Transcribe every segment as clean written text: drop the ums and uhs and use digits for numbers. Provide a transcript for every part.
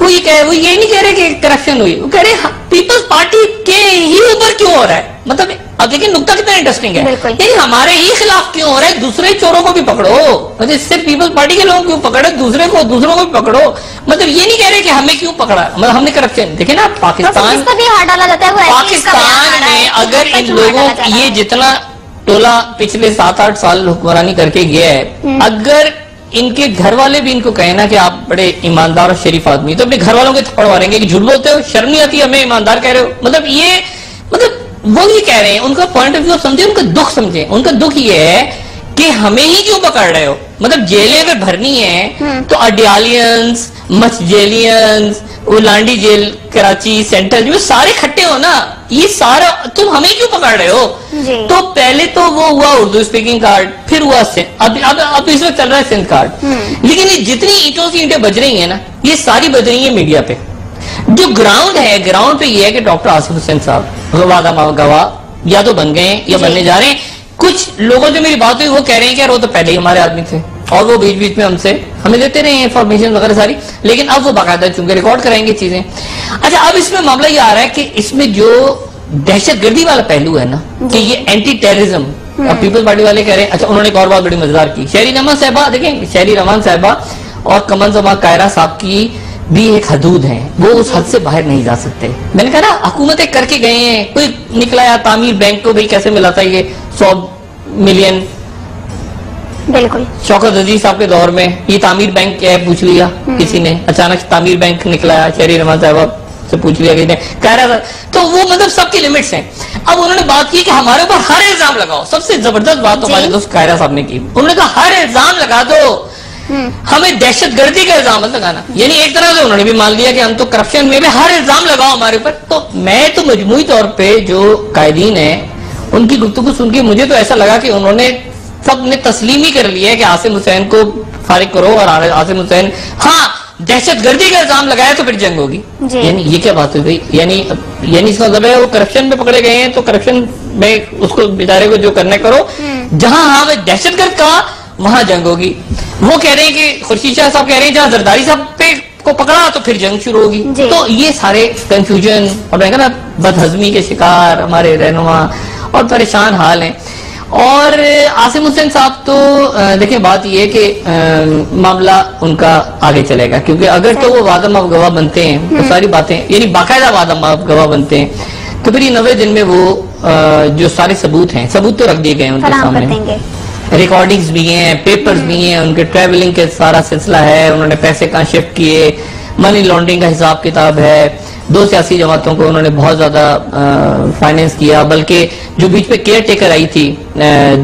وہ یہ نہیں کہہ رہے کہ کرپشن ہوئی, وہ کہہ رہے پیپلز پارٹی کے ہی اوپر کیوں ہو رہا ہے. مطلب اب دیکھیں نکتہ کتنا انٹرسٹنگ ہے, یعنی ہمارے ہی خلاف کیوں ہو رہا ہے, دوسرے چوروں کو بھی پکڑو. مطلب صرف پیپلز پارٹی کے لوگوں کیوں پکڑے, دوسروں کو بھی پکڑو. مطلب یہ نہیں کہہ رہے کہ ہمیں کیوں پکڑا, مطلب ہم نے کرپشن. دیکھیں نا پاکستان میں اگر ان لوگوں یہ جتنا ٹولہ پچھلے 7-8 سال حکمرانی کر کے گیا ہے, اگر ان کے گھر والے بھی ان کو کہیں نا کہ آپ بڑے ایماندار اور شریف آدمی, تو اپنے گھر والوں کے تھپڑ ماریں گے کہ جھوٹ بولتے ہو, شرم نہیں آتی, ہمیں ایماندار کہہ رہے ہو. مطلب وہ یہ کہہ رہے ہیں, ان کا پوائنٹ آف ویو سمجھے, ان کا دکھ سمجھے. ان کا دکھ یہ ہے کہ ہمیں ہی کیوں پکڑ رہے ہو. مطلب جیلیں اگر بھرنی ہیں تو اڈیالینز, مچجیلینز, وہ لانڈی جیل کراچی سینٹرل, جو سارے کھٹے ہو نا, یہ سارا تم ہمیں کیوں پکڑ رہے ہو. تو پہلے تو وہ ہوا اردو اسپیکنگ کارڈ, پھر ہوا اب اس وقت چل رہا ہے سندھ کارڈ. لیکن یہ جتنی اینٹوں سے اینٹیں بج رہی ہیں نا, یہ ساری بج رہی ہیں میڈیا پہ. جو گراؤنڈ ہے, گراؤنڈ پہ یہ ہے کہ ڈاکٹر آصف حسین صاحب وعدہ گواہ یا تو بن گئے ہیں یا بننے جا رہے ہیں. کچھ لوگوں سے میری بات ہوئی وہ کہہ رہے ہیں کہ وہ تو پہلے ہی ہمارے آدمی تھے اور وہ بیچ بیچ میں ہمیں دیتے رہے ہیں انفارمیشن وغیرہ ساری, لیکن اب وہ باقاعدہ چونکہ ریکارڈ کرائیں گے چیزیں. اچھا, اب اس میں معاملہ یہ آ رہا ہے کہ اس میں جو دہشت گردی والا پہلو ہے نا, کہ یہ اینٹی ٹیررزم, اب پیپلز پارٹی والے کہہ رہے ہیں. اچھا, انہوں نے ایک اور بات بڑی مزیدار کی, شہری رحمان صاحبہ, دیکھیں شہری رحمان صاحبہ اور کمن زمان قاہرہ صاحب کی بھی ایک حدود ہیں, وہ اس حد سے باہر نہیں جا سکتے. میں نے کہا نا حکومتیں کر کے گئے ہیں, کوئی نکلا یا تعمیر بینک کو بھی کیسے ملاتا ہے یہ 100 ملین. بالکل شوکت عزیز صاحب کے دور میں یہ تعمیر بینک کیا ہے پوچھ لیا کسی نے, اچانک تعمیر بینک نکلا, شہری رحمان صاحبہ سے پوچھ لیا کسی نے, کہہ رہا تھا. تو وہ مطلب سب کی لمٹس ہیں. اب انہوں نے بات کی کہ ہمارے اوپر ہر الزام لگاؤ. سب سے زبردست بات ہمارے دوست قاہرہ صاحب نے کی, انہوں نے کہا ہر الزام لگا دو, ہمیں دہشت گردی کا الزام مت لگانا. یعنی ایک طرح سے انہوں نے بھی مان لیا کہ ہم تو کرپشن میں بھی ہر الزام لگاؤ ہمارے اوپر. تو میں تو مجموعی طور پہ جو قائدین ہیں ان کی گفتگو سن کے مجھے تو ایسا لگا کہ انہوں نے سب نے تسلیم ہی کر لیا ہے کہ عاصم حسین کو فارغ کرو, اور عاصم حسین ہاں دہشت گردی کا الزام لگایا تو پھر جنگ ہوگی. یعنی یہ کیا بات ہوئی, یعنی اس کا مطلب ہے وہ کرپشن میں پکڑے گئے ہیں تو کرپشن میں اس کو بیچارے کو جو کرنے کرو, جہاں ہاں میں دہشت گرد کہا وہاں جنگ ہوگی. وہ کہہ رہے ہیں کہ خورشید شاہ صاحب کہہ رہے ہیں جہاں زرداری صاحب پہ کو پکڑا تو پھر جنگ شروع ہوگی. تو یہ سارے کنفیوژن اور میں کہا نا بد ہضمی کے شکار ہمارے رہنما اور پریشان حال ہیں. اور عاصم حسین صاحب تو دیکھیں بات یہ ہے کہ معاملہ ان کا آگے چلے گا, کیونکہ اگر تو وہ وعدہ معاف گواہ بنتے ہیں تو ساری باتیں یعنی باقاعدہ وعدہ معاف گواہ بنتے ہیں تو پھر یہ 90 دن میں وہ جو سارے ثبوت ہیں, ثبوت تو رکھ دیے گئے ہیں ان کے سامنے, ریکارڈنگز بھی ہیں, پیپرز بھی ہیں, ان کے ٹریولنگ کے سارا سلسلہ ہے, انہوں نے پیسے کہاں شفٹ کیے, منی لانڈرنگ کا حساب کتاب ہے. 2 سیاسی جماعتوں کو انہوں نے بہت زیادہ فائنینس کیا, بلکہ جو بیچ پہ کیئر ٹیکر آئی تھی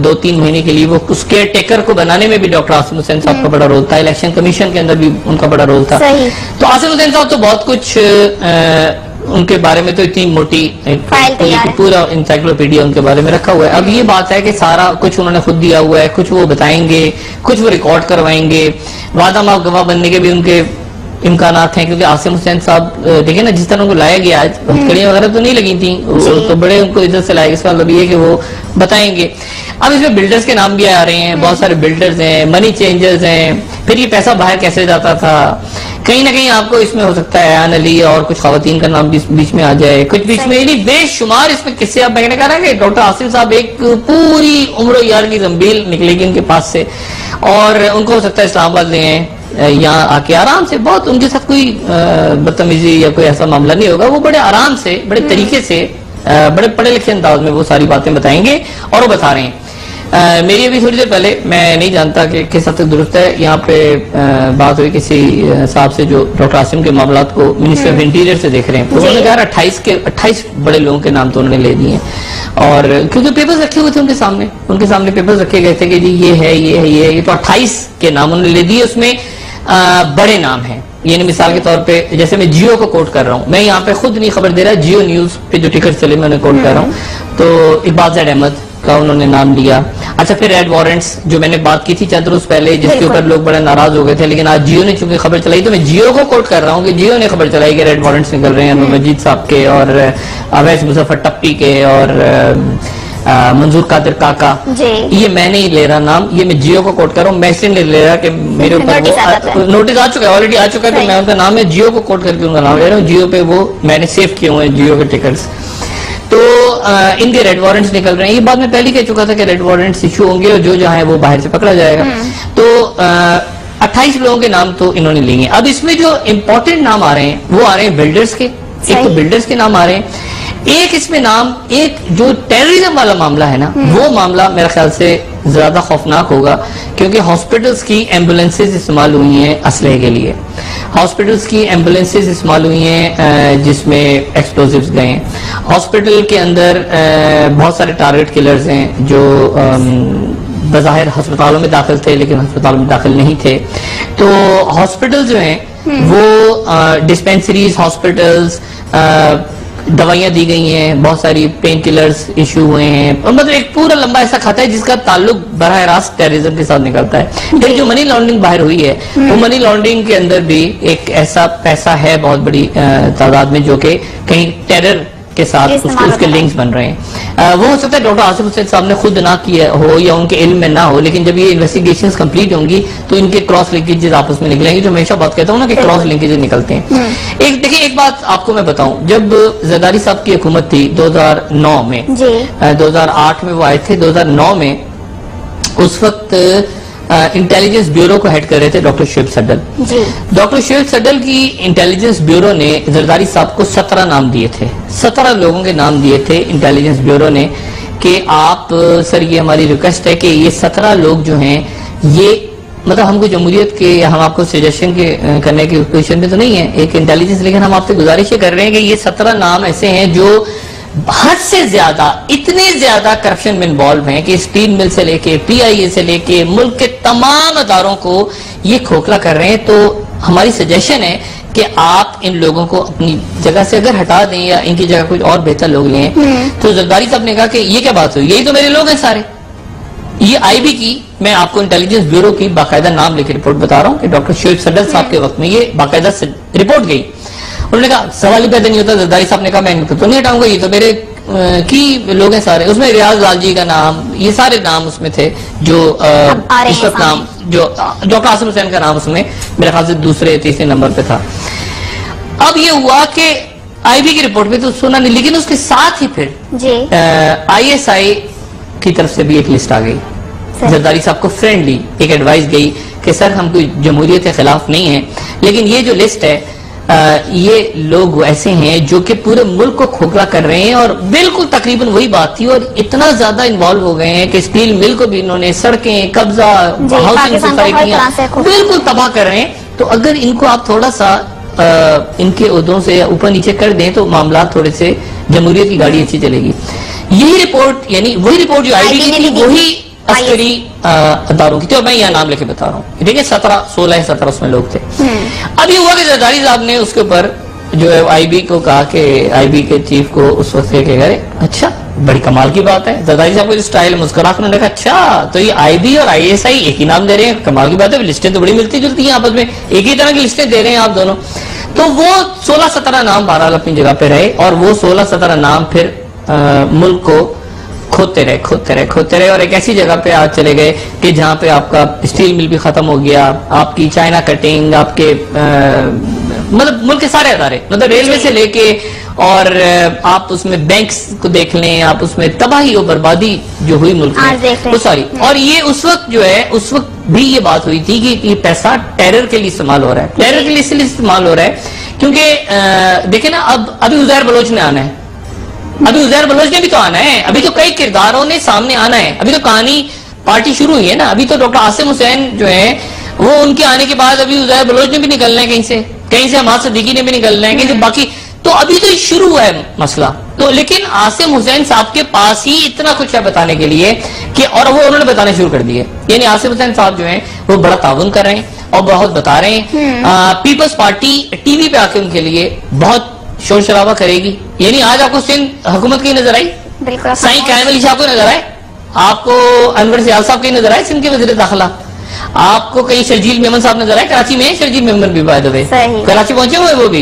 2-3 مہینے کے لیے, وہ اس کیئر ٹیکر کو بنانے میں بھی ڈاکٹر عاصم حسین صاحب کا بڑا رول تھا, الیکشن کمیشن کے اندر بھی ان کا بڑا رول تھا. تو عاصم حسین صاحب تو بہت کچھ ان کے بارے میں تو اتنی موٹی پورا انسائکلوپیڈیا ان کے بارے میں رکھا ہوا ہے. اب یہ بات ہے کہ سارا کچھ انہوں نے خود دیا ہوا ہے, کچھ وہ بتائیں گے, کچھ وہ ریکارڈ کروائیں گے. وعدہ معاف گواہ بننے کے بھی ان کے امکانات ہیں, کیونکہ عاصم حسین صاحب دیکھیں نا جس طرح ان کو لایا گیا, آج ہتھکڑیاں وغیرہ تو نہیں لگی تھیں, تو بڑے ان کو عزت سے لائے گا. اس کا مطلب یہ ہے کہ وہ بتائیں گے. اب اس میں بلڈرز کے نام بھی آ رہے ہیں, بہت سارے بلڈرز ہیں, منی چینجرز ہیں, پھر یہ پیسہ باہر کیسے جاتا تھا, کہیں نہ کہیں آپ کو اس میں ہو سکتا ہے ایان علی اور کچھ خواتین کا نام بھی بیچ میں آ جائے, کچھ بیچ میں, یعنی بے شمار اس میں قصے. اب میں نے کہا کہ ڈاکٹر عاصم صاحب ایک پوری عمر و یار کی زنبیل نکلے گی ان کے پاس سے, اور ان کو ہو سکتا ہے اسلام آباد لے ہیں یہاں آ کے آرام سے, بہت ان کے ساتھ کوئی بدتمیزی یا کوئی ایسا معاملہ نہیں ہوگا. وہ بڑے آرام سے, بڑے طریقے سے, بڑے پڑھے لکھے انداز میں وہ ساری باتیں بتائیں گے, اور وہ بتا رہے ہیں. میری ابھی تھوڑی دیر پہلے, میں نہیں جانتا کہ کس حد تک درست ہے, یہاں پہ بات ہوئی کسی صاحب سے جو ڈاکٹر عاصم کے معاملات کو منسٹری آف انٹیریئر سے دیکھ رہے ہیں, تو انہوں نے کہا 28 بڑے لوگوں کے نام تو انہوں نے لے دیے ہیں, اور کیونکہ پیپرز رکھے ہوئے تھے ان کے سامنے پیپرز رکھے گئے تھے کہ جی یہ ہے یہ تو 28 کے نام انہوں نے لے دیے. اس میں بڑے نام ہیں, یعنی مثال کے طور پہ جیسے میں جیو کو کوٹ کر رہا ہوں, میں یہاں پہ خود نہیں خبر دے رہا, جیو نیوز پہ جو ٹکٹ چلے میں انہیں کوٹ کر رہا ہوں, تو اقبال زید احمد کا انہوں نے نام لیا. اچھا, پھر ریڈ وارنٹس جو میں نے بات کی تھی چند روز پہلے, جس کے اوپر لوگ بڑے ناراض ہو گئے تھے, لیکن آج جیو نے چونکہ خبر چلائی تو میں جیو کو کوٹ کر رہا ہوں کہ جیو نے خبر چلائی کہ ریڈ وارنٹس نکل رہے ہیں انور مجید صاحب کے, اور اویس مظفر ٹپی کے, اور منظور قادر کاکا. یہ میں نہیں لے رہا نام, یہ میں جیو کو کوٹ کر رہا ہوں, میں اس لیے نہیں لے رہا کہ میرے اوپر نوٹس آ چکا ہے, آلریڈی آ چکا ہے, تو میں ان کا نام ہے جیو کو کوٹ کر کے ان کا نام لے رہا ہوں. جیو پہ وہ میں نے سیو کیے ہوئے ہیں جیو کے ٹکٹس. تو ان کے ریڈ وارنٹس نکل رہے ہیں. یہ بات میں پہلے کہہ چکا تھا کہ ریڈ وارنٹس ایشو ہوں گے اور جو جہاں ہے وہ باہر سے پکڑا جائے گا. تو 28 لوگوں کے نام تو انہوں نے لیے. اب اس میں جو امپورٹنٹ نام آ رہے ہیں وہ آ رہے ہیں بلڈرز کے. ایک تو بلڈرز کے نام آ رہے ہیں, ایک اس میں نام, ایک جو ٹیررزم والا معاملہ ہے نا, وہ معاملہ میرے خیال سے زیادہ خوفناک ہوگا, کیونکہ ہاسپٹلز کی ایمبولینسز استعمال ہوئی ہیں اسلحے کے لیے. ہاسپٹلز کی ایمبولینسز استعمال ہوئی ہیں جس میں ایکسپلوزیوز گئے ہیں. ہاسپٹل کے اندر بہت سارے ٹارگٹ کلرز ہیں جو بظاہر ہسپتالوں میں داخل تھے لیکن ہسپتالوں میں داخل نہیں تھے. تو ہاسپٹل جو ہیں وہ ڈسپینسریز, ہاسپٹلز, دوائیاں دی گئی ہیں, بہت ساری پین کلرز ایشو ہوئے ہیں, اور مطلب ایک پورا لمبا ایسا کھاتا ہے جس کا تعلق براہ راست ٹیررزم کے ساتھ نکلتا ہے. پھر جو منی لانڈرنگ باہر ہوئی ہے, وہ منی لانڈرنگ کے اندر بھی ایک ایسا پیسہ ہے بہت بڑی تعداد میں جو کہ کہیں ٹیرر کے ساتھ اس کے لنکس بن رہے ہیں. وہ ہو سکتا ہے ڈاکٹر آصف حسین صاحب نے خود نہ کیا ہو یا ان کے علم میں نہ ہو, لیکن جب یہ انویسٹیگیشنز کمپلیٹ ہوں گی تو ان کے کراس لنکیجز آپس میں نکلیں گے. جو ہمیشہ بات کہتا ہوں نا کہ کراس لنکیجز نکلتے ہیں. دیکھیں ایک بات آپ کو میں بتاؤں, جب زرداری صاحب کی حکومت تھی 2009 میں, 2008 میں وہ آئے تھے, 2009 میں اس وقت انٹیلیجنس بیورو کو ہیڈ کر رہے تھے ڈاکٹر شعیب صڈل. ڈاکٹر شعیب صڈل کی انٹیلیجنس بیورو نے زرداری صاحب کو 17 نام دیے تھے, 17 لوگوں کے نام دیے تھے انٹیلیجنس بیورو نے کہ آپ سر یہ ہماری ریکویسٹ ہے کہ یہ 17 لوگ جو ہیں, یہ مطلب ہم کو جمہوریت کے یا ہم آپ کو سجیشن کے کرنے کی پوزیشن میں تو نہیں ہے ایک انٹیلیجنس, لیکن ہم آپ سے گزارش یہ کر رہے ہیں کہ یہ 17 نام ایسے ہیں جو حد سے زیادہ, اتنے زیادہ کرپشن میں انوالو ہیں کہ اسٹیل مل سے لے کے پی آئی اے سے لے کے ملک کے تمام اداروں کو یہ کھوکھلا کر رہے ہیں. تو ہماری سجیشن ہے کہ آپ ان لوگوں کو اپنی جگہ سے اگر ہٹا دیں یا ان کی جگہ کوئی اور بہتر لوگ لیں. تو زرداری صاحب نے کہا کہ یہ کیا بات ہوئی, یہی تو میرے لوگ ہیں سارے. یہ آئی بی کی, میں آپ کو انٹیلیجنس بیورو کی باقاعدہ نام لے کے رپورٹ بتا رہا ہوں کہ ڈاکٹر شعیب صڈل صاحب کے وقت میں یہ باقاعدہ رپورٹ گئی. انہوں نے کہا سوال ہی پیدا نہیں ہوتا. زرداری صاحب نے کہا میں ان کو تو نہیں ہٹاؤں گا, یہ تو میرے کی لوگ ہیں سارے. اس میں ریاض لال جی کا نام, یہ سارے نام اس میں تھے جو اس وقت نام, جو ڈاکٹر آصف حسین کا نام اس میں میرے خیال سے دوسرے تیسرے نمبر پہ تھا. اب یہ ہوا کہ آئی بی کی رپورٹ میں تو سنا نہیں, لیکن اس کے ساتھ ہی پھر آئی ایس آئی کی طرف سے بھی ایک لسٹ آ گئی. زرداری صاحب کو فرینڈلی ایک ایڈوائز گئی کہ سر ہم کوئی جمہوریت کے خلاف نہیں ہیں, لیکن یہ جو لسٹ ہے یہ لوگ ایسے ہیں جو کہ پورے ملک کو کھوکھلا کر رہے ہیں. اور بالکل تقریباً وہی بات تھی, اور اتنا زیادہ انوالو ہو گئے ہیں کہ اسٹیل مل کو بھی انہوں نے سڑکیں, قبضہ, ہاؤسنگ سوسائٹیاں بالکل تباہ کر رہے ہیں. تو اگر ان کو آپ تھوڑا سا ان کے عہدوں سے اوپر نیچے کر دیں تو معاملات تھوڑے سے جمہوریت کی گاڑی اچھی چلے گی. یہی رپورٹ, یعنی وہی رپورٹ جو آئی ڈی کی تھی وہی عسکری اداروں کی تھی, اور میں یہاں نام لے کے بتا رہا ہوں. ٹھیک ہے, 16 اس میں لوگ تھے. اب یہ ہوا کہ زرداری صاحب نے اس کے اوپر جو ہے آئی بی کو کہا کہ آئی بی کے چیف کو اس وقت کہ کرے اچھا بڑی کمال کی بات ہے. زرداری صاحب کو اسٹائل مسکرا کے انہوں نے کہا اچھا تو یہ آئی بی اور آئی ایس آئی ایک ہی نام دے رہے ہیں, کمال کی بات ہے. لسٹیں تو بڑی ملتی جلتی ہیں آپس میں, ایک ہی طرح کی لسٹیں دے رہے ہیں آپ دونوں. تو وہ 16-17 نام بہرحال اپنی جگہ پہ رہے, اور وہ 16-17 نام پھر ملک کو کھوتے رہے اور ایک ایسی جگہ پہ آج چلے گئے کہ جہاں پہ آپ کا اسٹیل مل بھی ختم ہو گیا, آپ کی چائنا کٹنگ, آپ کے مطلب ملک کے سارے ادارے, مطلب ریلوے سے لے کے, اور آپ اس میں بینکس کو دیکھ لیں, آپ اس میں تباہی و بربادی جو ہوئی ملک میں وہ ساری. اور یہ اس وقت جو ہے, اس وقت بھی یہ بات ہوئی تھی کہ یہ پیسہ ٹیرر کے لیے استعمال ہو رہا ہے. ٹیرر کے لیے اس لیے استعمال ہو رہا ہے کیونکہ دیکھیں نا, ابھی عزیر بلوچ نے آنا ہے, ابھی عزیر بلوچ نے بھی تو آنا ہے, ابھی تو کئی کرداروں نے سامنے آنا ہے, ابھی تو کہانی پارٹی شروع ہوئی ہے نا. ابھی تو ڈاکٹر عاصم حسین جو ہیں وہ ان کے آنے کے بعد ابھی عزیر بلوچ نے بھی نکلنا ہے, کہیں سے حماد صدیقی نے بھی نکلنا ہے, کہیں سے باقی. تو ابھی تو شروع ہوا ہے مسئلہ. تو لیکن عاصم حسین صاحب کے پاس ہی اتنا کچھ ہے بتانے کے لیے کہ, اور وہ انہوں نے بتانے شروع کر دیے. یعنی عاصم حسین صاحب جو ہیں وہ بڑا تعاون کر رہے ہیں اور بہت بتا رہے ہیں. پیپلز پارٹی ٹی وی پہ آ کے ان کے لیے بہت شور شرابہ کرے گی. یعنی آج آپ کو سندھ حکومت کی نظر آئی, سائیں قائم علی شاہ کو نظر آئے, آپ کو انور سیال صاحب کی نظر آئے سندھ کے وزیر داخلہ, آپ کو کئی شرجیل میمن صاحب نظر آئے. کراچی میں شرجیل میمن بھی بائی دی وے کراچی پہنچے ہوئے,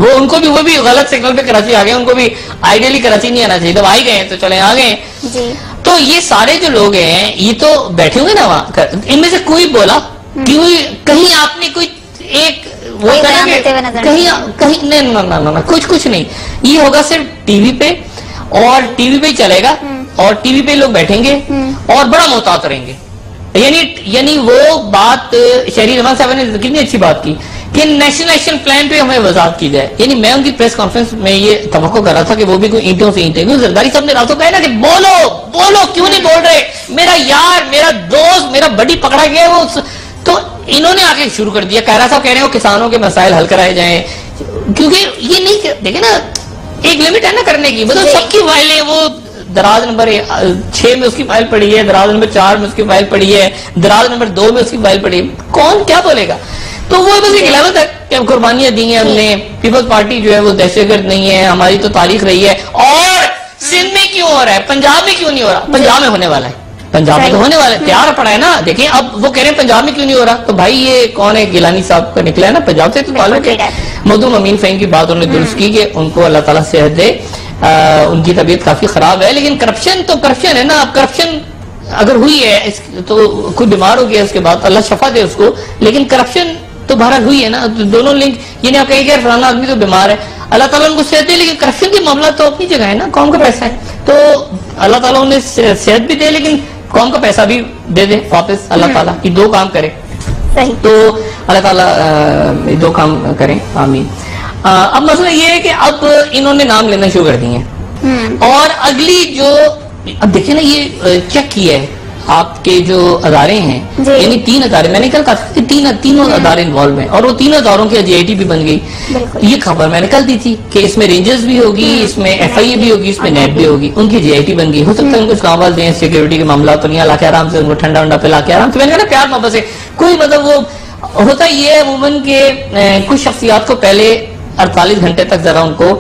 وہ ان کو بھی وہ بھی غلط سگنل پہ کراچی آ گئے, ان کو بھی آئیڈیلی کراچی نہیں آنا چاہیے, تو آئی گئے تو چلے آ گئے. تو یہ سارے جو لوگ ہیں یہ تو بیٹھے ہوئے نا وہاں, ان میں سے کوئی بولا کہیں آپ نے کوئی ایک وہ کہیں نہیں, کچھ نہیں, یہ ہوگا صرف ٹی وی پہ, اور ٹی وی پہ ہی چلے گا, اور ٹی وی پہ لوگ بیٹھیں گے اور بڑا محتاط رہیں گے. یعنی وہ بات شہری رحمان صاحب نے کتنی اچھی بات کی کہ نیشنل ایکشن پلان پہ ہمیں وضاحت کی جائے. یعنی میں ان کی پریس کانفرنس میں یہ توقع کر رہا تھا کہ وہ بھی کوئی اینٹوں سے اینٹیں, زرداری صاحب نے راتوں کہا نا کہ بولو کیوں نہیں بول رہے, میرا یار, میرا دوست, میرا بڈی پکڑا گیا وہ. تو انہوں نے آگے شروع کر دیا, کہہ رہا صاحب کہہ رہے ہیں کسانوں کے مسائل حل کرائے جائیں, کیونکہ یہ نہیں دیکھیں نا ایک لمٹ ہے نا کرنے کی, مطلب سب کی فائلیں وہ دراز نمبر 6 میں اس کی فائل پڑی ہے, دراز نمبر 4 میں اس کی فائل پڑی ہے, دراز نمبر 2 میں اس کی فائل پڑی ہے, کون کیا بولے گا. تو وہ بس ایک لیول تک کہ قربانیاں دی ہیں ہم نے, پیپلز پارٹی جو ہے وہ دہشت گرد نہیں ہے, ہماری تو تاریخ رہی ہے. اور سندھ میں کیوں ہو رہا ہے, پنجاب میں کیوں نہیں ہو رہا, پنجاب میں ہونے والا ہے, پنجاب میں تو ہونے والا ہے, تیار پڑا ہے نا. دیکھیں اب وہ کہہ رہے ہیں پنجاب میں کیوں نہیں ہو رہا, تو بھائی یہ کون ہے, گیلانی صاحب کا نکلا ہے نا, پنجاب سے تو تعلق ہے. مخدوم امین فہیم کی بات انہوں نے درست کی کہ ان کو اللہ تعالیٰ صحت دے, ان کی طبیعت کافی خراب ہے, لیکن کرپشن تو کرپشن ہے نا. اب کرپشن اگر ہوئی ہے تو کوئی بیمار ہو گیا اس کے بعد اللہ شفا دے اس کو, لیکن کرپشن تو بہرحال ہوئی ہے نا. دونوں لنک, یعنی آپ کہیں کہ فلانا آدمی تو بیمار ہے, اللہ تعالیٰ ان کو صحت دے, لیکن کرپشن کی معاملہ تو اپنی جگہ ہے نا, قوم کا پیسہ ہے, تو اللہ تعالیٰ انہیں صحت بھی دے لیکن قوم کا پیسہ بھی دے دے واپس, اللہ تعالیٰ یہ دو کام کرے. تو اللہ تعالیٰ دو کام کریں, آمین. اب مسئلہ یہ ہے کہ اب انہوں نے نام لینا شروع کر دیے ہیں, اور اگلی جو اب دیکھیں نا یہ چیک کیا ہے آپ کے جو ادارے ہیں, یعنی 3 ادارے, میں نے کل کہا تھا کہ تینوں ادارے انوالو ہیں, اور وہ 3 اداروں کی جی آئی ٹی بھی بن گئی. یہ خبر میں نے کل دی تھی کہ اس میں رینجرز بھی ہوگی, اس میں ایف آئی اے بھی ہوگی, اس میں نیب بھی ہوگی, ان کی جی آئی ٹی بن گئی. ہو سکتا ہے ان کو اسلام آباد دیں, سیکورٹی کے معاملات تو نہیں, لا کے آرام سے ان کو ٹھنڈا ونڈا پلا کے آرام سے. میں نے کہا نا پیار محبت سے, کوئی مطلب وہ ہوتا یہ ہے عموماً کہ کچھ شخصیات کو پہلے 48 گھنٹے تک ذرا ان کو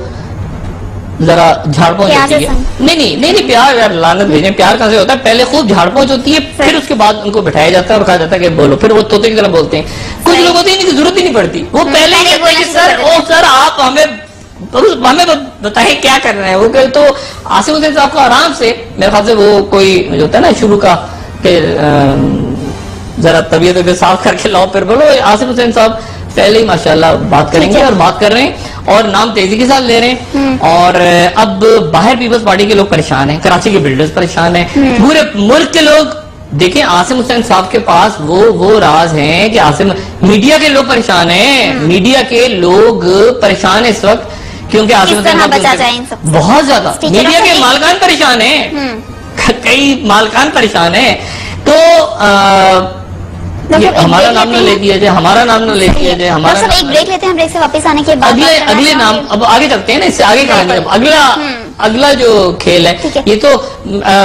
ذرا جھاڑ پہنچ ہوتی ہے. نہیں پیار یار لعنت بھیجیں, پیار کہاں سے ہوتا ہے, پہلے خوب جھاڑ پہنچ ہوتی ہے, پھر اس کے بعد ان کو بٹھایا جاتا ہے اور کہا جاتا ہے کہ بولو, پھر وہ طوطے کی طرح بولتے ہیں. کچھ لوگ ہوتے ہیں ان کی ضرورت ہی نہیں پڑتی, وہ پہلے ہی کہتے ہیں کہ سر آپ ہمیں بتائیں کیا کر رہے ہیں. وہ کہ تو عاصم حسین صاحب کو آرام سے, میرے خیال سے وہ کوئی جو ہوتا ہے نا شروع کا کہ ذرا طبیعت صاف کر کے لاؤ پھر بولو. عاصم حسین صاحب پہلے ہی ماشاءاللہ بات کریں گے اور بات کر رہے ہیں, اور نام تیزی کے ساتھ لے رہے ہیں. اور اب باہر پیپلز پارٹی کے لوگ پریشان ہیں, کراچی کے بلڈرز پریشان ہیں, پورے ملک کے لوگ. دیکھیں عاصم حسین صاحب کے پاس وہ راز ہیں کہ میڈیا کے لوگ پریشان ہیں, میڈیا کے لوگ پریشان ہیں اس وقت, کیونکہ عاصم حسین صاحب بہت زیادہ, میڈیا کے مالکان پریشان ہیں, کئی مالکان پریشان ہیں. تو ہمارا نام نہ لے دیا جائے, ہمارا نام نہ لے دیا جائے, ہمارا ایک بریک لیتے ہیں, بریک سے واپس آنے کے بعد اگلے نام اب آگے چلتے ہیں نا, اس سے آگے کہانی. اگلا جو کھیل ہے, یہ تو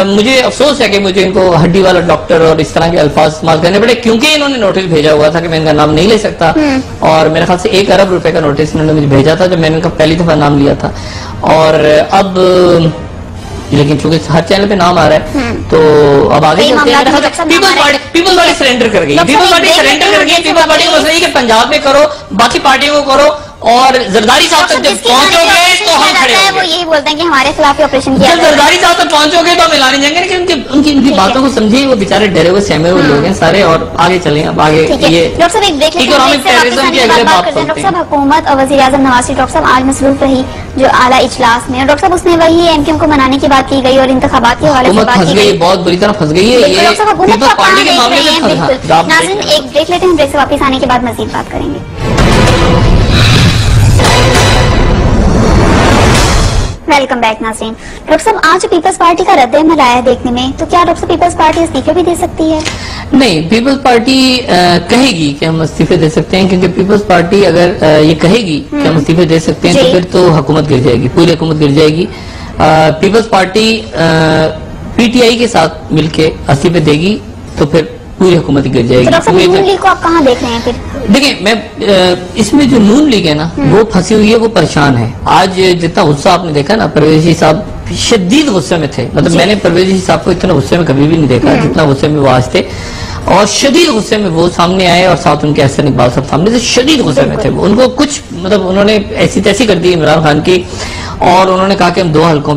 مجھے افسوس ہے کہ مجھے ان کو ہڈی والا ڈاکٹر اور اس طرح کے الفاظ استعمال کرنے پڑے, کیونکہ انہوں نے نوٹس بھیجا ہوا تھا کہ میں ان کا نام نہیں لے سکتا, اور میرے خیال سے 1 ارب روپے کا نوٹس انہوں نے مجھے بھیجا تھا جب میں نے ان کا پہلی دفعہ نام لیا تھا. اور اب لیکن چونکہ ہر چینل پہ نام آ رہا ہے تو اب آگے چلتے ہیں. پیپلز پارٹی سرینڈر کر گئی, پیپلز پارٹی سرینڈر کر گئی. پیپلز پارٹی کو مسئلہ یہ کہ پنجاب میں کرو, باقی پارٹیوں کو کرو, اور زرداری صاحب تک جب پہنچو گے تو ہم کھڑے ہوں گے. وہ یہی بولتے ہیں کہ ہمارے خلاف آپریشن کیا, جب زرداری صاحب تک پہنچو گے تو ہم اعلان جائیں گے کہ ان کی باتوں کو سمجھیں, وہ بیچارے ڈرے ہوئے سہمے ہوئے لوگ ہیں سارے. اور آگے چلیں, اب آگے یہ اکنامک ٹیررزم کی اگلے بات کرتے ہیں. ڈاکٹر صاحب حکومت اور وزیر اعظم نواز شریف ڈاکٹر صاحب آج مصروف رہی جو اعلیٰ اجلاس میں, اور ڈاکٹر صاحب اس میں وہی ایم کیو ایم کو منانے کی بات کی گئی اور انتخابات کے حوالے سے بات کی گئی, بہت بری طرح پھنس گئی ہے یہ پیپلز پارٹی کے معاملے میں. ناظرین ایک بریک لیتے ہیں, بریک سے واپس آنے کے بعد مزید بات کریں گے. ویلکم بیک ناظرین. ڈاکٹر صاحب آج پیپلز پارٹی کا رد عمل آیا دیکھنے میں, تو کیا ڈاکٹر صاحب پیپلز پارٹی استعفے بھی دے سکتی ہے؟ نہیں, پیپلز پارٹی کہے گی کہ ہم استعفے دے سکتے ہیں, کیونکہ پیپلز پارٹی اگر یہ کہے گی کہ ہم استعفے دے سکتے ہیں تو پھر تو حکومت گر جائے گی, پوری حکومت گر جائے گی. Peoples Party P T I کے ساتھ مل کے استعفے دے گی تو پھر پوری حکومت گر جائے گی. نون لیگ کو آپ کہاں دیکھ رہے ہیں پھر؟ دیکھیں میں اس میں جو نون لیگ ہے نا وہ پھنسی ہوئی ہے, وہ پریشان ہے. آج جتنا غصہ آپ نے دیکھا نا, پرویز جی صاحب شدید غصے میں تھے, مطلب میں نے پرویز جی صاحب کو اتنا غصے میں کبھی بھی نہیں دیکھا جتنا غصے میں وہ آج تھے. اور شدید غصے میں وہ سامنے آئے اور ساتھ ان کے احسن اقبال صاحب سامنے سے شدید غصے میں تھے. ان کو کچھ مطلب انہوں نے ایسی تیسی کر دی عمران خان کی, اور انہوں نے کہا کہ ہم دو حلقوں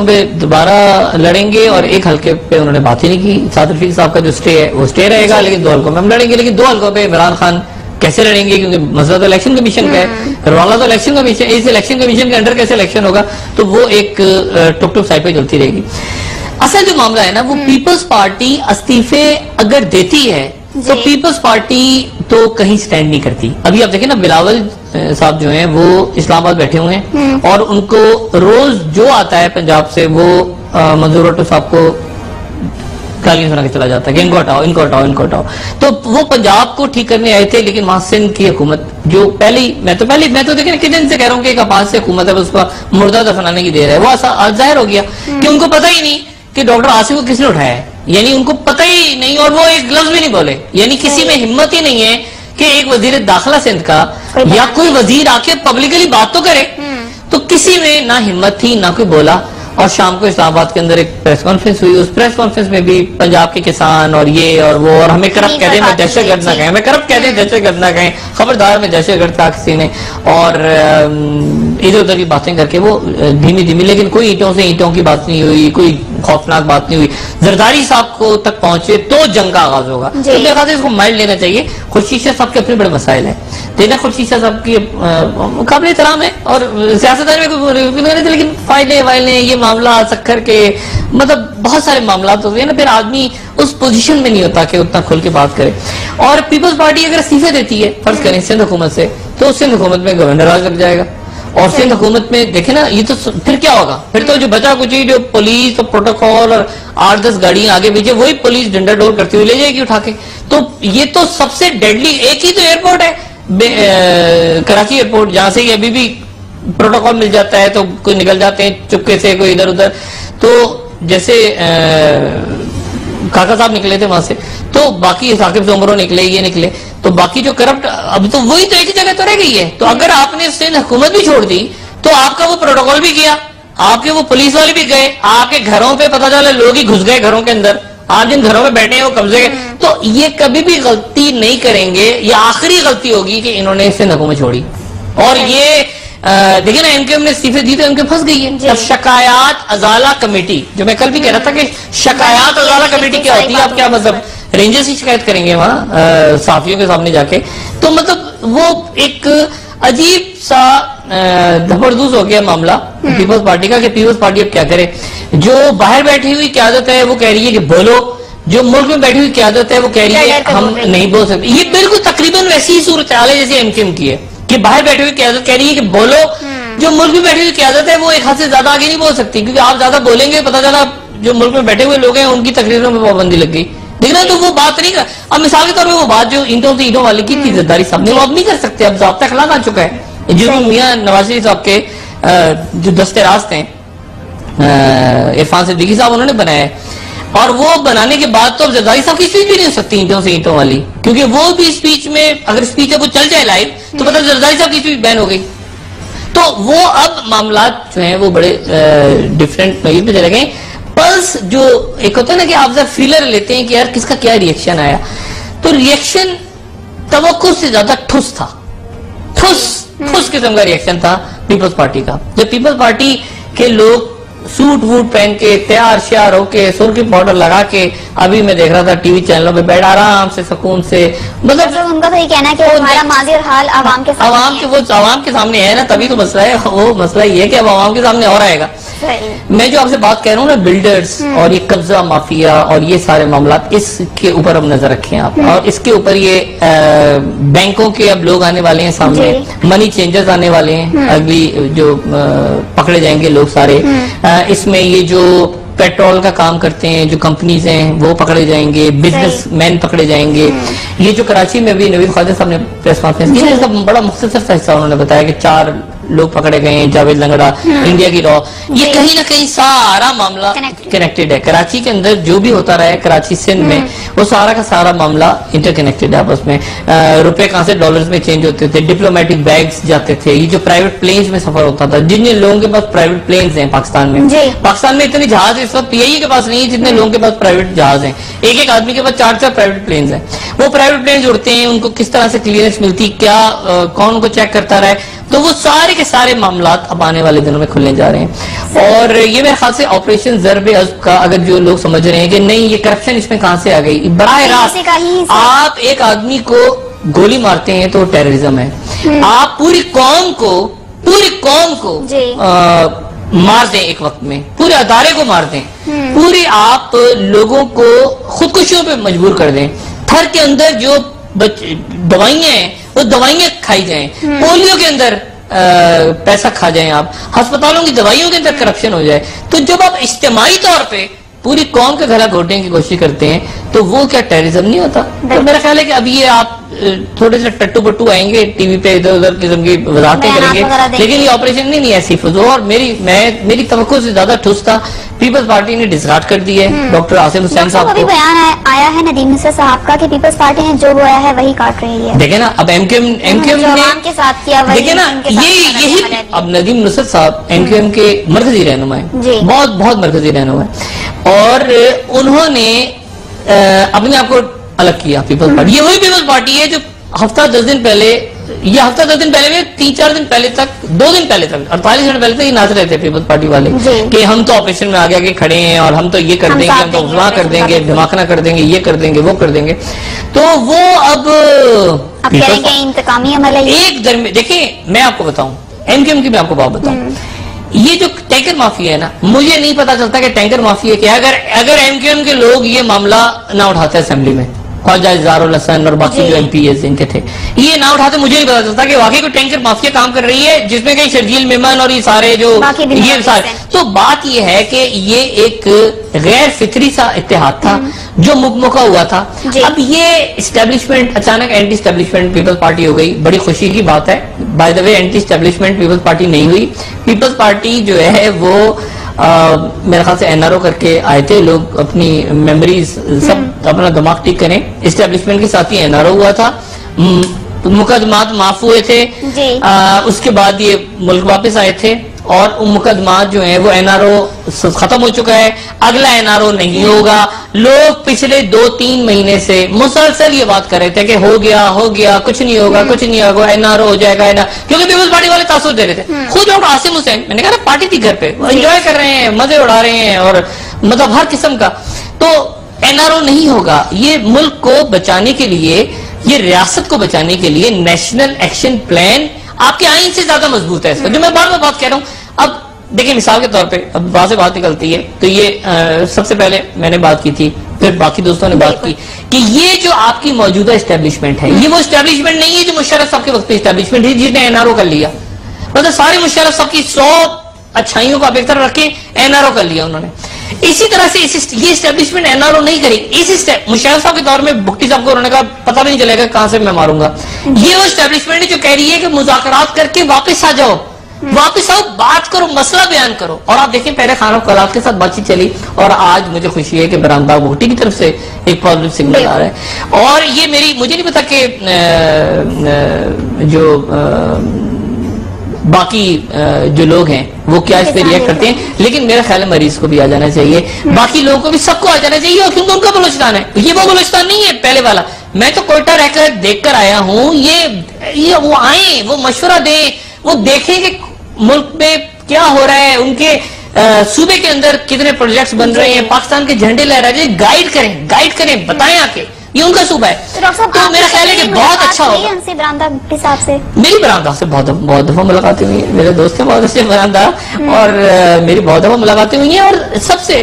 پہ دوبارہ لڑیں گے, اور ایک حلقے پہ انہوں نے بات ہی نہیں کی. سعد رفیق صاحب کا جو سٹے ہے وہ سٹے رہے گا, لیکن 2 حلقوں میں ہم لڑیں گے. لیکن 2 حلقوں پہ عمران خان کیسے لڑیں گے, کیونکہ مسئلہ تو الیکشن کمیشن کا ہے, روالہ تو الیکشن کمیشن, اس الیکشن کمیشن کے انڈر کیسے الیکشن ہوگا, تو وہ ایک ٹک ٹک سائڈ پہ چلتی رہے گی. اصل جو معاملہ ہے نا وہ پیپلز پارٹی استعفے اگر دیتی ہے تو پیپلز پارٹی تو کہیں سٹینڈ نہیں کرتی. ابھی آپ دیکھیں نا بلاول صاحب جو ہیں وہ اسلام آباد بیٹھے ہوئے ہیں, اور ان کو روز جو آتا ہے پنجاب سے وہ منظور بھٹو صاحب کو گالیاں سنا کے چلا جاتا ہے کہ ان کو ہٹاؤ, ان کو ہٹاؤ, ان کو ہٹاؤ. تو وہ پنجاب کو ٹھیک کرنے آئے تھے, لیکن وہاں سندھ کی حکومت جو میں تو دیکھیں کتنے دن سے کہہ رہا ہوں کہ ایک آپاس سے حکومت ہے, اس کا مردہ دفنانے کی دیر ہے. وہ ظاہر ہو گیا کہ ان کو پتہ ہی نہیں کہ ڈاکٹر عاصم کو کس نے اٹھایا ہے, یعنی ان کو پتہ ہی نہیں, اور وہ ایک لفظ بھی نہیں بولے. یعنی کسی میں ہمت ہی نہیں ہے کہ ایک وزیر داخلہ سندھ کا یا کوئی وزیر آ کے پبلکلی بات تو کرے. تو کسی میں نہ ہمت تھی نہ کوئی بولا. اور شام کو اسلام آباد کے اندر ایک پریس کانفرنس ہوئی, اس پریس کانفرنس میں بھی پنجاب کے کسان اور یہ اور وہ, اور ہمیں کرپٹ کہہ دیں, میں دہشت گرد نہ کہیں, ہمیں کرپٹ کہہ دیں, دہشت گرد نہ کہیں, خبردار میں دہشت گرد کہا کسی نے, اور ادھر ادھر کی باتیں کر کے وہ دھیمی دھیمی, لیکن کوئی اینٹوں سے اینٹوں کی بات نہیں ہوئی, کوئی خوفناک بات نہیں ہوئی. زرداری صاحب کو تک پہنچے تو جنگ کا آغاز ہوگا. تو میرے خیال سے اس کو مائلڈ لینا چاہیے. خورشید شاہ صاحب کے اپنے بڑے مسائل ہیں, دینا خورشید شاہ صاحب کی قابل احترام ہے, اور سیاستدان میں لیکن فائدے وائلے یہ معاملہ سکھر کے مطلب بہت سارے معاملات ہوتے ہیں نا, پھر آدمی اس پوزیشن میں نہیں ہوتا کہ اتنا کھل کے بات کرے. اور پیپلز پارٹی اگر استعفے دیتی ہے فرض کریں سندھ حکومت سے, تو سندھ حکومت میں گورنر راج لگ جائے گا, اور سندھ حکومت میں دیکھیں نا یہ تو پھر کیا ہوگا, پھر تو جو بچا کچھ جو پولیس اور پروٹوکول اور 8-10 گاڑیاں آگے بھیجے وہی پولیس ڈنڈا ڈول کرتی ہوئی لے جائے گی اٹھا کے. تو یہ تو سب سے ڈیڈلی ایک ہی تو ایئرپورٹ ہے کراچی ایئرپورٹ, جہاں سے ابھی بھی پروٹوکول مل جاتا ہے, تو کوئی نکل جاتے ہیں چپکے سے, کوئی ادھر ادھر. تو جیسے کاکا صاحب نکلے تھے وہاں سے, تو باقی ثاقب زمرو نکلے, یہ نکلے, تو باقی جو کرپٹ اب تو وہی تو ایک ہی جگہ تو رہ گئی ہے. تو اگر آپ نے سندھ حکومت بھی چھوڑ دی تو آپ کا وہ پروٹوکول بھی گیا, آپ کے وہ پولیس والے بھی گئے, آپ کے گھروں پہ پتہ چلا لوگ ہی گھس گئے گھروں کے اندر, آپ جن گھروں میں بیٹھے ہیں وہ قبضے کے. تو یہ کبھی بھی غلطی نہیں کریں گے, یہ آخری غلطی ہوگی کہ انہوں نے سندھ حکومت چھوڑی. اور یہ دیکھیں نا ایم کیو ایم نے استعفے دی تو ایم کیو پھنس گئی ہے. اب شکایات ازالہ کمیٹی, جو میں کل بھی کہہ رہا تھا کہ شکایات ازالہ کمیٹی کیا ہوتی ہے, آپ کیا مطلب رینجرز ہی شکایت کریں گے وہاں صحافیوں کے سامنے جا کے. تو مطلب وہ ایک عجیب سا دھبردوز ہو گیا معاملہ پیپلز پارٹی کا, کہ پیپلز پارٹی اب کیا کرے. جو باہر بیٹھی ہوئی قیادت ہے وہ کہہ رہی ہے کہ بولو, جو ملک میں بیٹھی ہوئی قیادت ہے وہ کہہ رہی ہے ہم نہیں بول سکتے. یہ بالکل تقریباً ویسی ہی صورتحال ہے جیسے ایم کیو ایم کی ہے, کہ باہر بیٹھی ہوئی قیادت کہہ رہی ہے کہ بولو, جو ملک میں بیٹھی ہوئی قیادت ہے وہ ایک حد سے زیادہ آگے نہیں بول سکتی, کیونکہ آپ زیادہ بولیں گے پتہ چلا جو ملک میں بیٹھے ہوئے لوگ ہیں ان کی تقریروں میں پابندی لگ گئی. دیکھنا تو وہ بات نہیں کر. اب مثال کے طور پہ وہ بات جو اینٹوں سے اینٹوں والے کی تھی زرداری صاحب نے, وہ اب نہیں کر سکتے, اب ضابطہ اخلاق آ چکا ہے. جو میاں نواز شریف صاحب کے جو دستے راست ہیں عرفان صدیقی صاحب انہوں نے بنایا ہے, اور وہ بنانے کے بعد تو اب زرداری صاحب کی اسپیچ بھی نہیں ہو سکتی اینٹوں سے اینٹوں والی, کیونکہ وہ بھی اسپیچ میں اگر اسپیچ اب وہ چل جائے لائیو تو مطلب زرداری صاحب کی اسپیچ بین ہو گئی. تو وہ اب معاملات جو ہیں وہ بڑے ڈفرینٹ نوعیت پہ چلے گئے. پلس جو ایک ہوتا ہے نا کہ آپ ذرا فیلر لیتے ہیں کہ یار کس کا کیا ریئیکشن آیا, تو ریئیکشن توقع سے زیادہ ٹھس تھا, ٹھس قسم کا ریئیکشن تھا پیپلز پارٹی کا. جب پیپلز پارٹی کے لوگ سوٹ ووٹ پہن کے تیار شیار ہو کے سرخی پاؤڈر لگا کے, ابھی میں دیکھ رہا تھا ٹی وی چینلوں پہ بیٹھ آرام سے سکون سے, مطلب ان کا تو یہ کہنا ہے کہ ہمارا ماضی اور حال عوام کے سامنے ہے نا, تبھی تو مسئلہ ہے. وہ مسئلہ یہ ہے کہ اب عوام کے سامنے اور آئے گا. میں جو آپ سے بات کہہ رہا ہوں نا, بلڈرز اور یہ قبضہ مافیا اور یہ سارے معاملات, اس کے اوپر اب نظر رکھیں آپ, اور اس کے اوپر یہ بینکوں کے اب لوگ آنے والے ہیں سامنے, منی چینجرز آنے والے ہیں اگلی جو پکڑے جائیں گے لوگ سارے. اس میں یہ جو پیٹرول کا کام کرتے ہیں جو کمپنیز ہیں وہ پکڑے جائیں گے, بزنس مین پکڑے جائیں گے. یہ جو کراچی میں بھی نوید خواجہ صاحب نے پریس کانفرنس کی, اس کا بڑا مختصر سا حصہ انہوں نے بتایا کہ 4 لوگ پکڑے گئے ہیں، جاوید لنگڑا، انڈیا کی رو، یہ کہیں نہ کہیں سارا معاملہ کنیکٹڈ ہے. کراچی کے اندر جو بھی ہوتا رہا ہے کراچی سندھ میں، وہ سارا کا سارا معاملہ انٹر کنیکٹڈ ہے آپس میں. روپے کہاں سے ڈالرز میں چینج ہوتے تھے، ڈپلومیٹک بیگز جاتے تھے، یہ جو پرائیویٹ پلینز میں سفر ہوتا تھا، جن لوگوں کے پاس پرائیویٹ پلینز ہیں پاکستان میں، پاکستان میں اتنے جہاز اس وقت PIE کے پاس نہیں ہے جتنے لوگوں کے پاس پرائیویٹ جہاز ہیں. ایک ایک آدمی کے پاس 4 پرائیویٹ پلینز ہیں. وہ پرائیویٹ پلینز اڑتے ہیں، ان کو کس طرح سے کلیئرنس ملتی، کیا کون کو چیک کرتا رہا ہے، تو وہ سارے کے سارے معاملات اب آنے والے دنوں میں کھلنے جا رہے ہیں. اور یہ میرے خیال سے آپریشن ضرب عزب کا اگر جو لوگ سمجھ رہے ہیں کہ نہیں یہ کرپشن اس میں کہاں سے آ گئی، براہ راست آپ ایک آدمی کو گولی مارتے ہیں تو ٹیررزم ہے. آپ پوری قوم کو مار دیں ایک وقت میں، پورے ادارے کو مار دیں، پوری آپ لوگوں کو خودکشیوں پہ مجبور کر دیں، تھر کے اندر جو دوائیاں ہیں وہ دوائیاں کھائی جائیں، پولیو کے اندر پیسہ کھا جائیں، آپ ہسپتالوں کی دوائیوں کے اندر کرپشن ہو جائے، تو جب آپ اجتماعی طور پہ پوری قوم کے گلا گھوٹنے کی کوشش کرتے ہیں تو وہ کیا ٹیررزم نہیں ہوتا؟ تو میرا خیال ہے کہ اب یہ آپ تھوڑے سے ٹٹو بٹو آئیں گے ٹی وی پہ، ادھر ادھر قسم کی وضاحتیں کریں گے، لیکن یہ آپریشن نہیں ایسی فضول. اور میری توقع سے زیادہ ٹھوس تھا. پیپلز پارٹی نے ڈسکارڈ کر دی ہے ڈاکٹر عاصم حسین صاحب کو. بیان آیا ہے ندیم نصرت صاحب کا کہ پیپلز پارٹی نے جو ہوا ہے وہی کاٹ رہی ہے. دیکھیں نا اب ایم کیو ایم کے ساتھ کیا، دیکھیں نا یہی اب ندیم نصرت صاحب ایم کیو ایم کے مرکزی رہنما ہیں، بہت مرکزی رہنما ہیں، اور انہوں نے اپنے آپ کو الگ کیا پیپلز پارٹی. یہ وہی پیپلز پارٹی ہے جو ہفتہ 10 دن پہلے، یہ ہفتہ 10 دن پہلے میں 3-4 دن پہلے تک، 2 دن پہلے تک، 48 گھنٹے پہلے تک یہ ناچ رہے تھے پیپلز پارٹی والے کہ ہم تو آپریشن میں آگے کھڑے ہیں اور ہم تو یہ کر دیں گے، ہم تو وہاں کر دیں گے، دھماکہ کر دیں گے، یہ کر دیں گے، وہ کر دیں گے. تو وہ اب انتقامی عمل ہے ایک درمیان. دیکھیں میں آپ کو بتاؤں، ایم کیو ایم کی میں آپ کو بات بتاؤں، یہ جو ٹینکر مافیا ہے نا، مجھے نہیں پتا چلتا کہ ٹینکر مافیا کیا اگر ایم کیو ایم کے لوگ یہ معاملہ نہ اٹھاتے اسمبلی میں، خواجہ اظہار الحسن اور باقی جو ایم پی ایز ان کے تھے، یہ نہ اٹھاتے، مجھے نہیں پتا چلتا کہ واقعی کوئی ٹینکر مافیا کام کر رہی ہے جس میں کہیں شرجیل میمن اور یہ سارے جو یہ سارے. تو بات یہ ہے کہ یہ ایک غیر فطری سا اتحاد تھا جو مکمکہ ہوا تھا. اب یہ اسٹیبلشمنٹ اچانک اینٹی اسٹیبلشمنٹ پیپلز پارٹی ہو گئی، بڑی خوشی کی بات ہے. By the way anti establishment Peoples Party نہیں ہوئی. پیپلز پارٹی جو ہے وہ میرے خیال سے NRO کر کے آئے تھے لوگ، اپنی میموریز سب اپنا دماغ ٹھیک کریں. اسٹیبلشمنٹ کے ساتھ ہی NRO ہوا تھا، مقدمات معاف ہوئے تھے، اس کے بعد یہ ملک واپس آئے تھے اور مقدمات جو ہیں وہ NRO ختم ہو چکا ہے، اگلا NRO نہیں ہوگا. لوگ پچھلے 2-3 مہینے سے مسلسل یہ بات کر رہے تھے کہ ہو گیا کچھ نہیں ہوگا NRO ہو جائے گا، کیونکہ پیپلز پارٹی والے تاثر دے رہے تھے. خود ڈاکٹر عاصم حسین، میں نے کہا پارٹی تھی گھر پہ، انجوائے کر رہے ہیں، مزے اڑا رہے ہیں اور مطلب ہر قسم کا. تو NRO نہیں ہوگا. یہ ملک کو بچانے کے لیے، یہ ریاست کو بچانے کے لیے نیشنل ایکشن پلان آپ کے آئین سے زیادہ مضبوط ہے. اس کا جو میں بار بار بات کہہ رہا ہوں. اب دیکھیں مثال کے طور پہ اب بات سے بات نکلتی ہے تو یہ سب سے پہلے میں نے بات کی تھی، پھر باقی دوستوں نے بات کی کہ یہ جو آپ کی موجودہ اسٹیبلشمنٹ ہے، یہ وہ اسٹیبلشمنٹ نہیں ہے جو مشرف صاحب کے وقت پہ اسٹیبلشمنٹ تھی جس نے NRO کر لیا. مطلب سارے مشرف صاحب کی 100 اچھائیوں کو آپ ایک طرف رکھیں، NRO کر لیا انہوں نے. اسی طرح سے یہ اسٹیبلشمنٹ NRO نہیں کرے. مشرف صاحب کے دور میں بھٹی صاحب کو انہوں نے کہا پتہ بھی نہیں چلے گا کہاں سے میں ماروں گا. یہ وہ اسٹیبلشمنٹ ہے جو کہہ رہی ہے کہ مذاکرات کر کے واپس آ جاؤ، واپس آؤ، بات کرو، مسئلہ بیان کرو. اور آپ دیکھیں پہلے خان وکالات کے ساتھ بات چیت چلی اور آج مجھے خوشی ہے کہ برہان باغ بھٹی کی طرف سے ایک پازیٹیو سگنل آ رہا ہے. اور یہ مجھے نہیں پتا کہ جو باقی جو لوگ ہیں وہ کیا اس پہ ریئیکٹ کرتے ہیں، لیکن میرا خیال ہے مریض کو بھی آ جانا چاہیے، باقی لوگوں کو بھی سب کو آ جانا چاہیے. اور کیونکہ ان کا بلوچستان ہے، یہ وہ بلوچستان نہیں ہے پہلے والا. میں تو کوئٹہ رہ کر دیکھ کر آیا ہوں. یہ وہ آئیں، وہ مشورہ دیں، وہ دیکھیں کہ ملک میں کیا ہو رہا ہے، ان کے صوبے کے اندر کتنے پروجیکٹس بن رہے ہیں، پاکستان کے جھنڈے لہرا رہے ہیں. گائیڈ کریں، بتائیں آ کے. یہ ان کا صوبہ ہے. تو میرا خیال ہے کہ بہت اچھا ہوگا. میری برہان صاحب سے بہت دفعہ ملاقاتیں ہوئی ہیں، میرے دوست ہیں بہت اچھے برہان، اور میری بہت دفعہ ملاقاتیں ہوئی ہیں. اور سب سے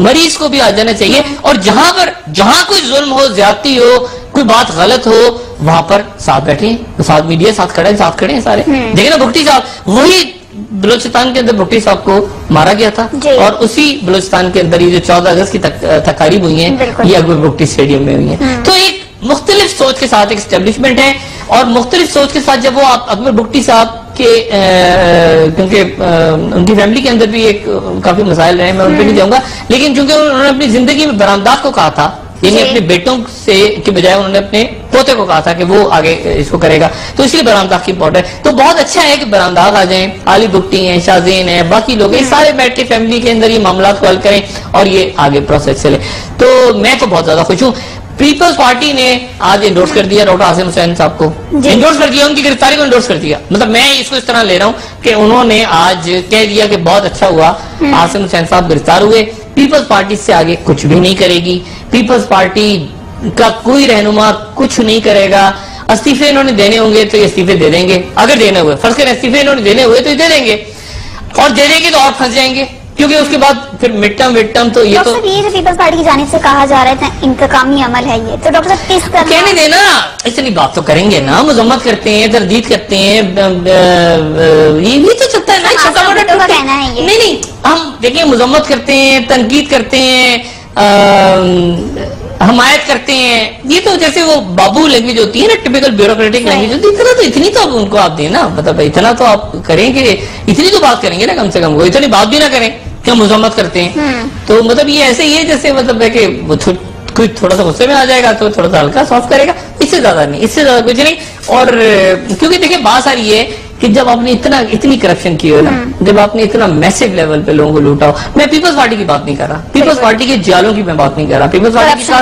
مریض کو بھی آ جانا چاہیے. اور جہاں کوئی ظلم ہو، زیادتی ہو، کوئی بات غلط ہو، وہاں پر ساتھ بیٹھیں، ساتھ میڈیا ساتھ کھڑے ہیں سارے. دیکھیں نا بھٹی صاحب، وہی بلوچستان کے اندر بھٹی صاحب کو مارا گیا تھا اور اسی بلوچستان کے اندر یہ جو 14 اگست کی تقاریب ہوئی ہیں یہ اکبر بھٹی اسٹیڈیم میں ہوئی ہیں. تو ایک مختلف سوچ کے ساتھ ایک اسٹیبلشمنٹ ہے، اور مختلف سوچ کے ساتھ جب وہ اکبر بھٹی صاحب کہ کیونکہ ان کی فیملی کے اندر بھی ایک کافی مسائل رہے، میں ان پہ نہیں جاؤں گا، لیکن چونکہ انہوں نے اپنی زندگی میں برآمدات کو کہا تھا، یعنی اپنے بیٹوں سے کے بجائے انہوں نے اپنے پوتے کو کہا تھا کہ وہ آگے اس کو کرے گا، تو اس لیے برآمدات کی امپورٹنٹ ہے. تو بہت اچھا ہے کہ برآمدات آ جائیں، علی بھٹی ہیں، شاہزین ہیں، باقی لوگ ہیں، سارے بیٹھ کے فیملی کے اندر یہ معاملات کو حل کریں اور یہ آگے پروسیس چلے. تو میں تو بہت زیادہ خوش ہوں. پیپلز پارٹی نے آج انڈورس کر دیا ڈاکٹر عاصم حسین صاحب کو، انڈورس کر دیا، ان کی گرفتاری کو انڈورس کر دیا. مطلب میں اس کو اس طرح لے رہا ہوں کہ انہوں نے آج کہہ دیا کہ بہت اچھا ہوا عاصم حسین صاحب گرفتار ہوئے، پیپلز پارٹی سے آگے کچھ بھی نہیں کرے گی، پیپلز پارٹی کا کوئی رہنما کچھ نہیں کرے گا. استعفے انہوں نے دینے ہوں گے تو یہ استعفے دے دیں گے، اگر دینے ہوئے، فرض کریں استعفے انہوں نے دینے ہوئے تو یہ دے دیں گے، اور دے دیں گے تو اور پھنس جائیں گے، کیونکہ اس کے بعد پھر مڈ ٹرم تو یہ تو یہ جو پیپلز پارٹی کی جانب سے کہا جا رہا ہے انتقامی عمل ہے، یہ تو ڈاکٹر صاحب کس طرح کہنے دینا، اتنی بات تو کریں گے نا، مذمت کرتے ہیں، تردید کرتے ہیں، یہ بھی تو چلتا ہے نا، چھوٹا موٹا کہنا ہے یہ. نہیں ہم دیکھیں مذمت کرتے ہیں، تنقید کرتے ہیں، حمایت کرتے ہیں، یہ تو جیسے وہ بابو لینگویج ہوتی ہے نا، ٹپیکل بیوروکریٹک لینگویج ہوتی ہے، اتنی تو ان کو آپ دیں نا، مطلب اتنا تو آپ کریں کہ اتنی تو بات کریں گے نا، کم سے کم وہ اتنی بات بھی نہ کریں کہ ہم مذمت کرتے ہیں. تو مطلب یہ ایسے ہی ہے جیسے مطلب ہے کہ وہ کوئی تھوڑا سا غصے میں آ جائے گا تو تھوڑا سا ہلکا سافٹ کرے گا، اس سے زیادہ نہیں، اس سے زیادہ کچھ نہیں. اور کیونکہ دیکھیں بات ساری یہ ہے کہ جب آپ نے اتنی کرپشن کی ہو نا، جب آپ نے اتنا میسو لیول پہ لوگوں کو لوٹا ہو، میں پیپلز پارٹی کی بات نہیں کر رہا، پیپلز پارٹی کے جالوں کی میں بات نہیں کر رہا، پیپلز پارٹی کی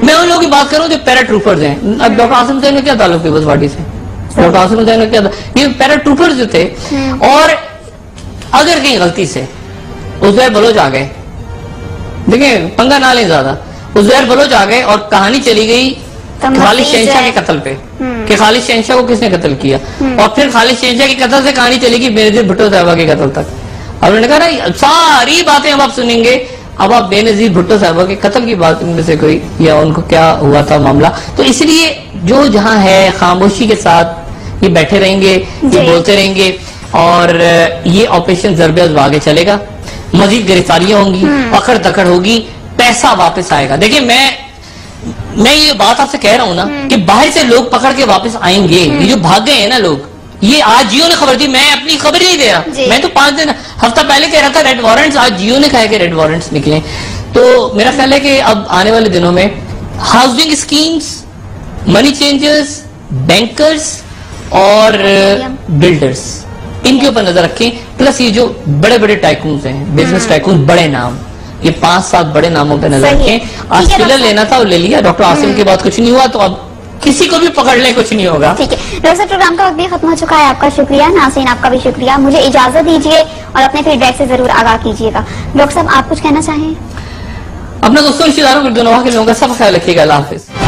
میں ان لوگوں کی بات کروں جو پیرا ٹروپرز ہیں. اب ڈاکٹر عاصم حسین کا کیا تعلق پیپلز پارٹی سے؟ ڈاکٹر عاصم حسین کا کیا تعلق؟ یہ پیرا ٹروپرز جو تھے، اور اگر کہیں غلطی سے عزیر بلوچ آ گئے، دیکھیں پنگا نہ لیں زیادہ، عزیر بلوچ آ گئے اور کہانی چلی گئی خالد شہنشاہ کے قتل پہ کہ خالد شہنشاہ کو کس نے قتل کیا، اور پھر خالد شہنشاہ کے قتل سے کہانی چلی گئی بینظیر بھٹو صاحبہ کے قتل تک. اب انہوں نے کہا نا ساری باتیں اب آپ سنیں گے، اب آپ بینظیر بھٹو صاحبہ کے قتل کی بات ان میں سے کوئی، یا ان کو کیا ہوا تھا معاملہ. تو اس لیے جو جہاں ہے خاموشی کے ساتھ یہ بیٹھے رہیں گے، یہ بولتے رہیں گے، اور یہ آپریشن ضرب ازب آگے چلے گا، مزید گرفتاریاں ہوں گی، پکڑ دکڑ ہوگی، پیسہ واپس آئے گا. دیکھیں میں یہ بات آپ سے کہہ رہا ہوں نا کہ باہر سے لوگ پکڑ کے واپس آئیں گے، یہ جو بھاگ گئے ہیں نا لوگ، یہ آج جیو نے خبر دی، میں اپنی خبر نہیں دے رہا، میں تو 5 دن ہفتہ پہلے کہہ رہا تھا ریڈ وارنٹس، آج جیو نے کہا کہ ریڈ وارنٹس نکلیں. تو میرا خیال ہے کہ اب آنے والے دنوں میں ہاؤسنگ اسکیمز، منی چینجرز، بینکرز اور بلڈرز، ان کے اوپر نظر رکھیں، پلس یہ جو بڑے بڑے ٹائکونز ہیں، بزنس ٹائکونز، بڑے نام، یہ 5-7 بڑے ناموں پہ نظر رکھیں. آج فلر لینا تھا اور لے لیا، ڈاکٹر عاصم کے بعد کچھ نہیں ہوا، تو اب کسی کو بھی پکڑ لیں کچھ نہیں ہوگا. ٹھیک ہے ڈاکٹر صاحب، پروگرام کا وقت بھی ختم ہو چکا ہے، آپ کا شکریہ، ناظرین آپ کا بھی شکریہ. مجھے اجازت دیجیے اور اپنے فیڈ بیک سے ضرور آگاہ کیجیے گا. ڈاکٹر صاحب آپ کچھ کہنا چاہیں؟ اپنے دوستوں رشتہ داروں کے لوگوں کا سب خیال رکھیے گا. اللہ حافظ.